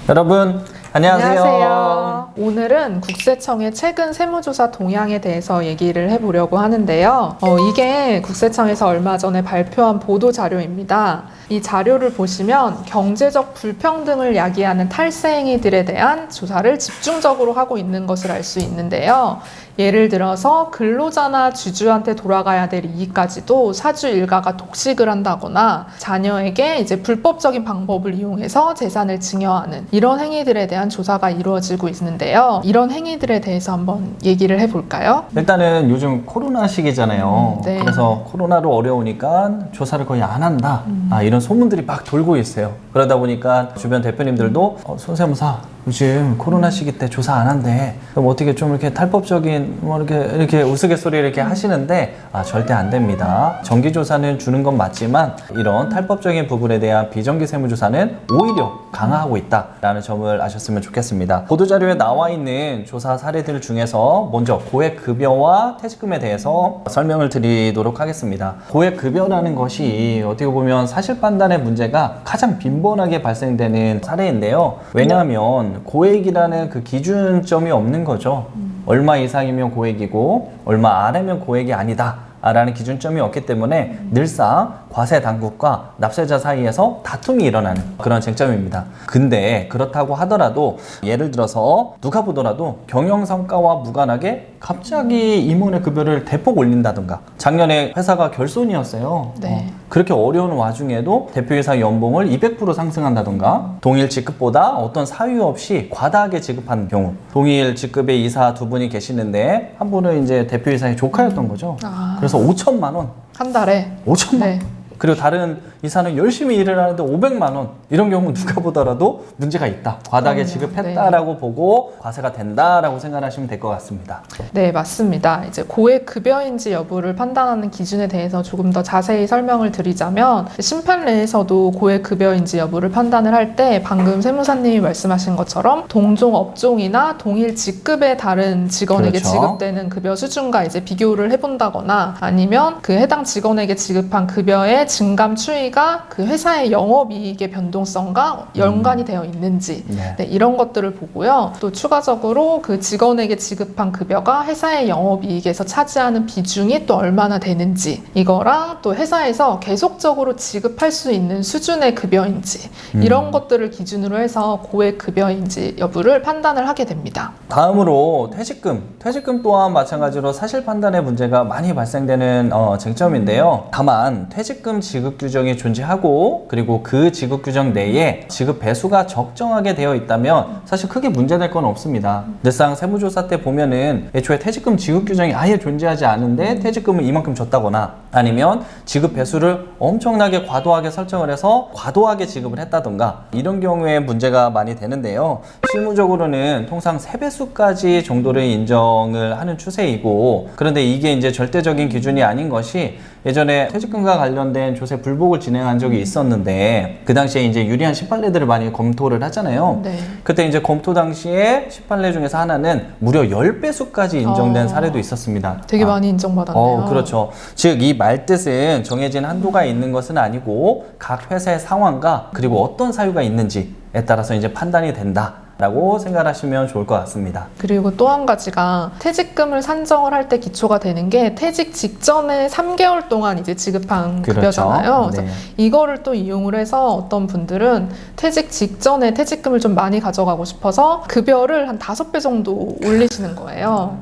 여러분 안녕하세요. 안녕하세요. 오늘은 국세청의 최근 세무조사 동향에 대해서 얘기를 해보려고 하는데요. 이게 국세청에서 얼마 전에 발표한 보도 자료입니다. 이 자료를 보시면 경제적 불평등을 야기하는 탈세행위들에 대한 조사를 집중적으로 하고 있는 것을 알 수 있는데요. 예를 들어서 근로자나 주주한테 돌아가야 될 이익까지도 사주 일가가 독식을 한다거나 자녀에게 이제 불법적인 방법을 이용해서 재산을 증여하는 이런 행위들에 대한 조사가 이루어지고 있는데요. 이런 행위들에 대해서 한번 얘기를 해볼까요? 일단은 요즘 코로나 시기잖아요. 네. 그래서 코로나로 어려우니까 조사를 거의 안 한다. 이런 소문들이 막 돌고 있어요. 그러다 보니까 주변 대표님들도 손세무사 요즘 코로나 시기 때 조사 안 한대. 그럼 어떻게 좀 이렇게 탈법적인 뭐 이렇게 우스갯소리 이렇게 하시는데 절대 안 됩니다. 정기 조사는 주는 건 맞지만 이런 탈법적인 부분에 대한 비정기 세무조사는 오히려 강화하고 있다라는 점을 아셨으면 좋겠습니다. 보도자료에 나와 있는 조사 사례들 중에서 먼저 고액급여와 퇴직금에 대해서 설명을 드리도록 하겠습니다. 고액급여라는 것이 어떻게 보면 사실 판단의 문제가 가장 빈번하게 발생되는 사례인데요. 왜냐하면 고액이라는 그 기준점이 없는 거죠. 얼마 이상이면 고액이고 얼마 아래면 고액이 아니다 라는 기준점이 없기 때문에 늘상 과세 당국과 납세자 사이에서 다툼이 일어나는 그런 쟁점입니다. 근데 그렇다고 하더라도 예를 들어서 누가 보더라도 경영성과와 무관하게 갑자기 임원의 급여를 대폭 올린다든가 작년에 회사가 결손이었어요. 네. 그렇게 어려운 와중에도 대표이사 연봉을 200% 상승한다던가 동일 직급보다 어떤 사유 없이 과다하게 지급한 경우 동일 직급의 이사 두 분이 계시는데 한 분은 이제 대표이사의 조카였던 거죠. 그래서 5천만 원 한 달에 5천만 원 네. 그리고 다른 이사는 열심히 일을 하는데 500만 원 이런 경우는 누가 보더라도 문제가 있다. 과다하게 지급했다라고 보고 과세가 된다라고 생각하시면 될 것 같습니다. 네, 맞습니다. 이제 고액 급여인지 여부를 판단하는 기준에 대해서 조금 더 자세히 설명을 드리자면 심판 내에서도 고액 급여인지 여부를 판단을 할 때 방금 세무사님이 말씀하신 것처럼 동종 업종이나 동일 직급의 다른 직원에게 그렇죠. 지급되는 급여 수준과 이제 비교를 해본다거나 아니면 그 해당 직원에게 지급한 급여의 증감 추이가 그 회사의 영업이익의 변동성과 연관이 되어 있는지 네, 이런 것들을 보고요. 또 추가적으로 그 직원에게 지급한 급여가 회사의 영업이익에서 차지하는 비중이 또 얼마나 되는지 이거랑 또 회사에서 계속적으로 지급할 수 있는 수준의 급여인지 이런 것들을 기준으로 해서 고액 급여인지 여부를 판단을 하게 됩니다. 다음으로 퇴직금 또한 마찬가지로 사실 판단의 문제가 많이 발생되는 쟁점인데요. 다만 퇴직금 지급 규정이 존재하고 그리고 그 지급 규정 내에 지급 배수가 적정하게 되어 있다면 사실 크게 문제될 건 없습니다. 늘상 세무조사 때 보면은 애초에 퇴직금 지급 규정이 아예 존재하지 않은데 퇴직금을 이만큼 줬다거나 아니면 지급 배수를 엄청나게 과도하게 설정을 해서 과도하게 지급을 했다던가 이런 경우에 문제가 많이 되는데요. 실무적으로는 통상 3배수까지 정도를 인정을 하는 추세이고 그런데 이게 이제 절대적인 기준이 아닌 것이 예전에 퇴직금과 관련된 조세 불복을 진행한 적이 있었는데 그 당시에 이제 유리한 18례들을 많이 검토를 하잖아요. 네. 그때 이제 검토 당시에 18례 중에서 하나는 무려 10배수까지 인정된 사례도 있었습니다. 되게 많이 인정받았네요. 그렇죠. 즉 이 말뜻은 정해진 한도가 있는 것은 아니고 각 회사의 상황과 그리고 어떤 사유가 있는지에 따라서 이제 판단이 된다. 라고 생각하시면 좋을 것 같습니다. 그리고 또 한 가지가 퇴직금을 산정을 할 때 기초가 되는 게 퇴직 직전에 3개월 동안 이제 지급한 그렇죠. 급여잖아요. 그래서 네. 이거를 또 이용을 해서 어떤 분들은 퇴직 직전에 퇴직금을 좀 많이 가져가고 싶어서 급여를 한 5배 정도 올리시는 거예요.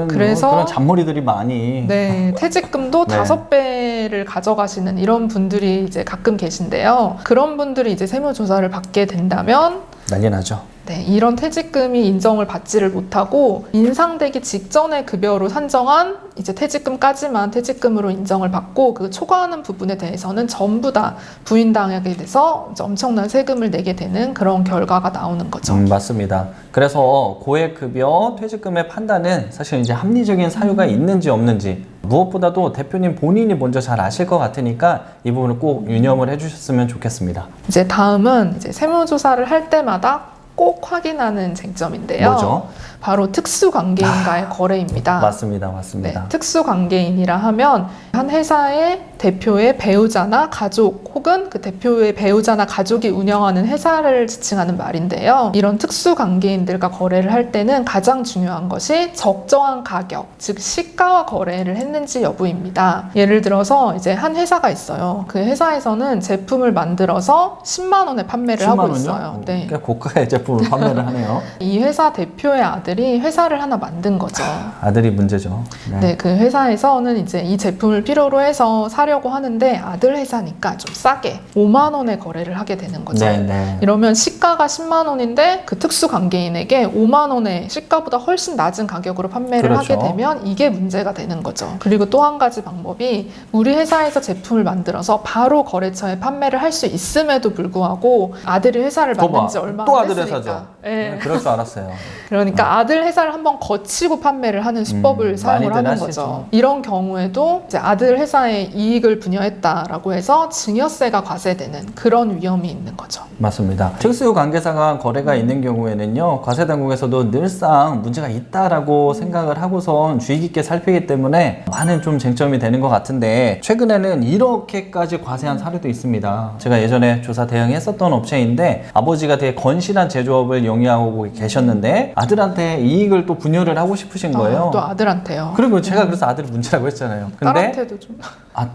그래서 그런 잔머리들이 많이 네, 퇴직금도 네. 5배를 가져가시는 이런 분들이 이제 가끔 계신데요. 그런 분들이 이제 세무조사를 받게 된다면 난리 나죠. 네, 이런 퇴직금이 인정을 받지를 못하고 인상되기 직전에 급여로 산정한 이제 퇴직금까지만 퇴직금으로 인정을 받고 그 초과하는 부분에 대해서는 전부 다 부인당하게 돼서 이제 엄청난 세금을 내게 되는 그런 결과가 나오는 거죠. 맞습니다. 그래서 고액급여 퇴직금의 판단은 사실 이제 합리적인 사유가 있는지 없는지 무엇보다도 대표님 본인이 먼저 잘 아실 것 같으니까 이 부분을 꼭 유념을 해주셨으면 좋겠습니다. 이제 다음은 이제 세무조사를 할 때마다 꼭 확인하는 쟁점인데요. 뭐죠? 바로 특수관계인과의 거래입니다. 맞습니다. 네, 맞습니다. 특수관계인이라 하면 한 회사의 대표의 배우자나 가족 혹은 그 대표의 배우자나 가족이 운영하는 회사를 지칭하는 말인데요. 이런 특수관계인들과 거래를 할 때는 가장 중요한 것이 적정한 가격, 즉 시가와 거래를 했는지 여부입니다. 예를 들어서 이제 한 회사가 있어요. 그 회사에서는 제품을 만들어서 10만 원에 판매를 10만 하고 원요? 있어요. 네. 꽤 고가의 제품을 판매를 하네요. 이 회사 대표의 아들이 회사를 하나 만든 거죠. 아들이 문제죠. 네, 그 회사에서는 이제 이 제품을 필요로 해서 사려고 하는데 아들 회사니까 좀 싸게 5만 원에 거래를 하게 되는 거죠. 네. 이러면 시가가 10만 원인데 그 특수 관계인에게 5만 원에 시가보다 훨씬 낮은 가격으로 판매를 그렇죠. 하게 되면 이게 문제가 되는 거죠. 그리고 또 한 가지 방법이 우리 회사에서 제품을 만들어서 바로 거래처에 판매를 할 수 있음에도 불구하고 아들이 회사를 만든 지 얼마 또 안 아들 됐으니까. 회사죠. 네. 그럴 줄 알았어요. 그러니까 아들 회사를 한번 거치고 판매를 하는 수법을 사용을 많이들 하는 하시죠. 거죠. 이런 경우에도 이제 아들 회사에 이익을 분여했다라고 해서 증여세가 과세되는 그런 위험이 있는 거죠. 맞습니다. 특수관계사가 거래가 있는 경우에는요, 과세당국에서도 늘상 문제가 있다라고 생각을 하고선 주의 깊게 살피기 때문에 많은 좀 쟁점이 되는 것 같은데, 최근에는 이렇게까지 과세한 사례도 있습니다. 제가 예전에 조사 대응했었던 업체인데, 아버지가 되게 건실한 제조업을 영위하고 계셨는데 아들한테 이익을 또 분여를 하고 싶으신 거예요. 또 아들한테요. 그리고 제가 그래서 아들이 문제라고 했잖아요. 근데 딸한테도 좀.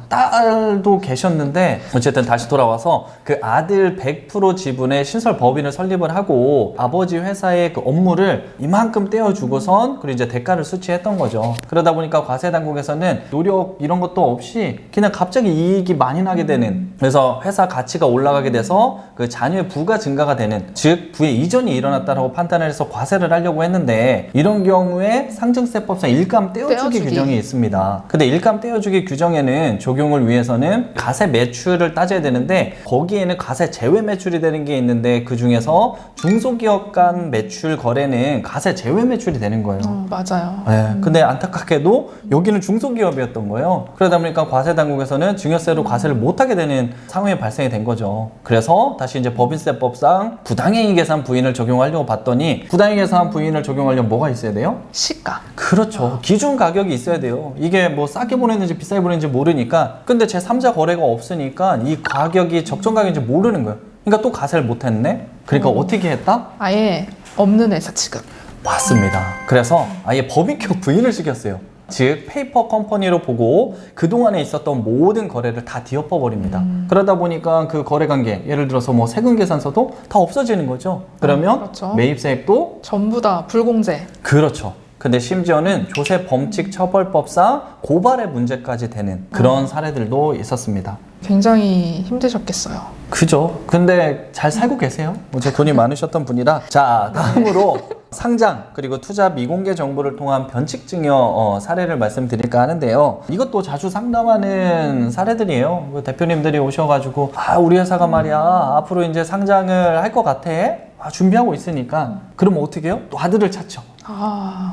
딸도 계셨는데 어쨌든 다시 돌아와서 그 아들 100% 지분의 신설 법인을 설립을 하고 아버지 회사의 그 업무를 이만큼 떼어주고선 그리고 이제 대가를 수취했던 거죠. 그러다 보니까 과세당국에서는 노력 이런 것도 없이 그냥 갑자기 이익이 많이 나게 되는, 그래서 회사 가치가 올라가게 돼서 그 자녀의 부가 증가가 되는, 즉 부의 이전이 일어났다라고 판단을 해서 과세를 하려고 했는데, 이런 경우에 상증세법상 일감 떼어주기 규정이 있습니다. 근데 일감 떼어주기 규정에는 적용을 위해서는 가세 매출을 따져야 되는데, 거기에는 가세 제외 매출이 되는 게 있는데 그 중에서 중소기업 간 매출 거래는 가세 제외 매출이 되는 거예요. 맞아요. 네, 근데 안타깝게도 여기는 중소기업이었던 거예요. 그러다 보니까 과세당국에서는 증여세로 과세를 못하게 되는 상황이 발생이 된 거죠. 그래서 다시 이제 법인세법상 부당행위 계산 부인을 적용하려고 봤더니, 부당행위 계산 부인을 적용하려면 뭐가 있어야 돼요? 시가. 그렇죠. 기준 가격이 있어야 돼요. 이게 뭐 싸게 보냈는지 비싸게 보냈는지 모르니까, 근데 제3자 거래가 없으니까 이 가격이 적정 가격인지 모르는 거예요. 그러니까 또 가세를 못했네? 그러니까 어떻게 했다? 아예 없는 회사 취급. 맞습니다. 그래서 아예 법인격 부인을 시켰어요. 즉 페이퍼 컴퍼니로 보고 그동안에 있었던 모든 거래를 다 뒤엎어버립니다. 그러다 보니까 그 거래관계, 예를 들어서 뭐 세금 계산서도 다 없어지는 거죠. 그러면 그렇죠. 매입세액도 전부 다 불공제. 그렇죠. 근데 심지어는 조세범칙처벌법상 고발의 문제까지 되는 그런 사례들도 있었습니다. 굉장히 힘드셨겠어요. 그죠? 근데 잘 살고 계세요. 제 돈이 많으셨던 분이라. 자, 다음으로 상장 그리고 투자 미공개 정보를 통한 변칙증여 사례를 말씀드릴까 하는데요. 이것도 자주 상담하는 사례들이에요. 그 대표님들이 오셔가지고 우리 회사가 말이야 앞으로 이제 상장을 할 것 같아. 준비하고 있으니까. 그럼 어떻게 해요? 또 아들을 찾죠.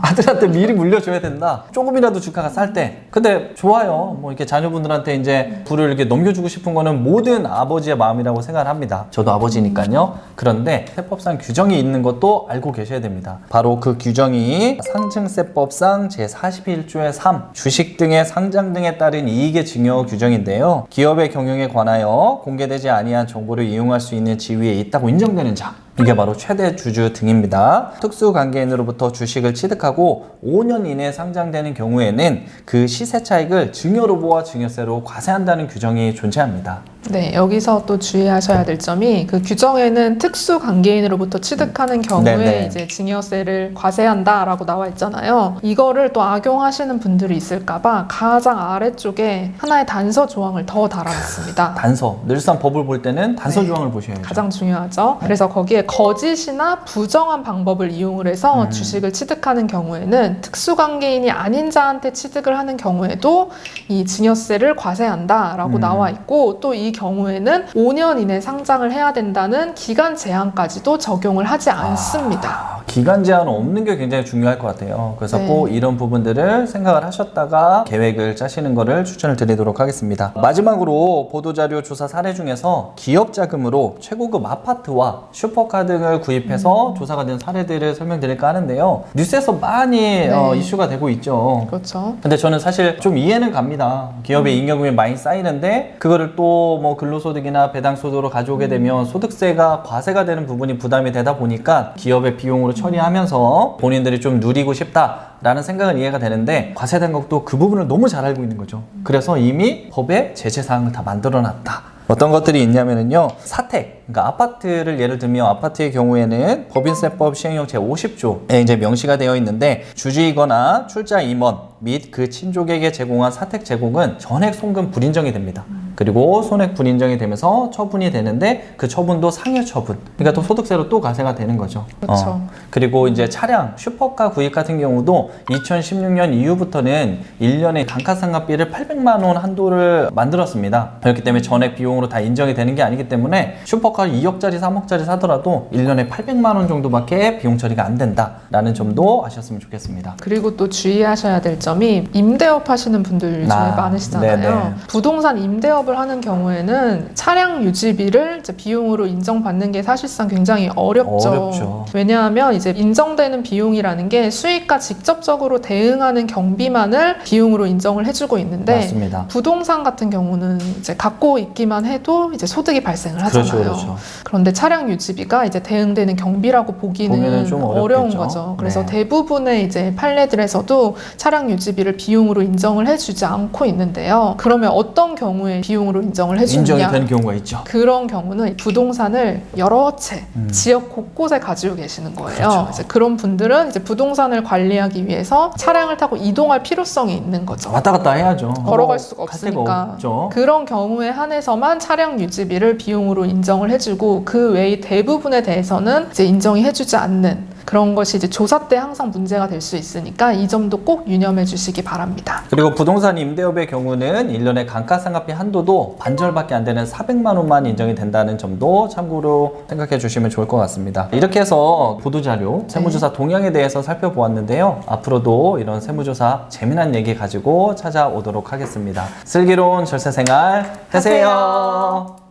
아들한테 미리 물려줘야 된다. 조금이라도 주가가 쌀 때. 근데 좋아요. 뭐 이렇게 자녀분들한테 이제 부를 이렇게 넘겨주고 싶은 거는 모든 아버지의 마음이라고 생각을 합니다. 저도 아버지니까요. 그런데 세법상 규정이 있는 것도 알고 계셔야 됩니다. 바로 그 규정이 상증세법상 제41조의 3 주식 등의 상장 등에 따른 이익의 증여 규정인데요. 기업의 경영에 관하여 공개되지 아니한 정보를 이용할 수 있는 지위에 있다고 인정되는 자, 이게 바로 최대 주주 등입니다. 특수관계인으로부터 주식을 취득하고 5년 이내에 상장되는 경우에는 그 시세 차익을 증여로 보아 증여세로 과세한다는 규정이 존재합니다. 네, 여기서 또 주의하셔야 될 점이 그 규정에는 특수관계인으로부터 취득하는 경우에 네네. 이제 증여세를 과세한다라고 나와 있잖아요. 이거를 또 악용하시는 분들이 있을까봐 가장 아래쪽에 하나의 단서 조항을 더 달아놨습니다. 단서, 늘상 법을 볼 때는 단서 조항을 보셔야죠. 가장 중요하죠. 그래서 거기에 거짓이나 부정한 방법을 이용을 해서 주식을 취득하는 경우에는 특수관계인이 아닌 자한테 취득을 하는 경우에도 이 증여세를 과세한다라고 나와 있고, 또 이 경우에는 5년 이내 상장을 해야 된다는 기간 제한까지도 적용을 하지 않습니다. 기간 제한 없는 게 굉장히 중요할 것 같아요. 그래서 네. 꼭 이런 부분들을 생각을 하셨다가 계획을 짜시는 거를 추천을 드리도록 하겠습니다. 마지막으로 보도자료 조사 사례 중에서 기업 자금으로 최고급 아파트와 슈퍼카 등을 구입해서 조사가 된 사례들을 설명드릴까 하는데요. 뉴스에서 많이 네. 이슈가 되고 있죠. 그렇죠. 근데 저는 사실 좀 이해는 갑니다. 기업의 잉여금이 많이 쌓이는데 그거를 또 뭐 근로소득이나 배당소득으로 가져오게 되면 소득세가 과세가 되는 부분이 부담이 되다 보니까 기업의 비용으로 처리하면서 본인들이 좀 누리고 싶다라는 생각은 이해가 되는데 과세된 것도 그 부분을 너무 잘 알고 있는 거죠. 그래서 이미 법에 제재사항을 다 만들어놨다. 어떤 것들이 있냐면요. 사택, 그러니까 아파트를 예를 들면 아파트의 경우에는 법인세법 시행령 제50조에 이제 명시가 되어 있는데 주주이거나 출자 임원 및 그 친족에게 제공한 사택 제공은 전액 송금 불인정이 됩니다. 그리고 손해액 불인정이 되면서 처분이 되는데 그 처분도 상해 처분. 그러니까 또 소득세로 또 과세가 되는 거죠. 그렇죠. 그리고 이제 차량, 슈퍼카 구입 같은 경우도 2016년 이후부터는 1년에 감가상각비를 800만 원 한도를 만들었습니다. 그렇기 때문에 전액 비용으로 다 인정이 되는 게 아니기 때문에 슈퍼카 2억짜리, 3억짜리 사더라도 1년에 800만 원 정도밖에 비용 처리가 안 된다라는 점도 아셨으면 좋겠습니다. 그리고 또 주의하셔야 될 점이 임대업 하시는 분들 요즘에 많으시잖아요. 네네. 부동산 임대업을 하는 경우에는 차량 유지비를 이제 비용으로 인정받는 게 사실상 굉장히 어렵죠. 왜냐하면 이제 인정되는 비용이라는 게 수익과 직접적으로 대응하는 경비만을 비용으로 인정을 해주고 있는데 맞습니다. 부동산 같은 경우는 이제 갖고 있기만 해도 이제 소득이 발생을 하잖아요. 그렇죠. 그런데 차량 유지비가 이제 대응되는 경비라고 보기에는 보기는 좀 어려운 어렵겠죠. 거죠. 그래서 네. 대부분의 이제 판례들에서도 차량 유지비를 비용으로 인정을 해주지 않고 있는데요. 그러면 어떤 경우에 비용으로 인정을 해주느냐? 인정이 되는 경우가 있죠. 그런 경우는 부동산을 여러 채 지역 곳곳에 가지고 계시는 거예요. 그렇죠. 이제 그런 분들은 이제 부동산을 관리하기 위해서 차량을 타고 이동할 필요성이 있는 거죠. 왔다 갔다 해야죠. 걸어갈 수가 갈 데가 없으니까. 없죠. 그런 경우에 한해서만 차량 유지비를 비용으로 인정을 해주고 그 외의 대부분에 대해서는 이제 인정이 해주지 않는 그런 것이 이제 조사 때 항상 문제가 될 수 있으니까 이 점도 꼭 유념해 주시기 바랍니다. 그리고 부동산 임대업의 경우는 1년에 감가상각비 한도도 반절밖에 안 되는 400만 원만 인정이 된다는 점도 참고로 생각해 주시면 좋을 것 같습니다. 이렇게 해서 보도자료, 세무조사 동향에 대해서 살펴보았는데요. 앞으로도 이런 세무조사 재미난 얘기 가지고 찾아오도록 하겠습니다. 슬기로운 절세생활 되세요.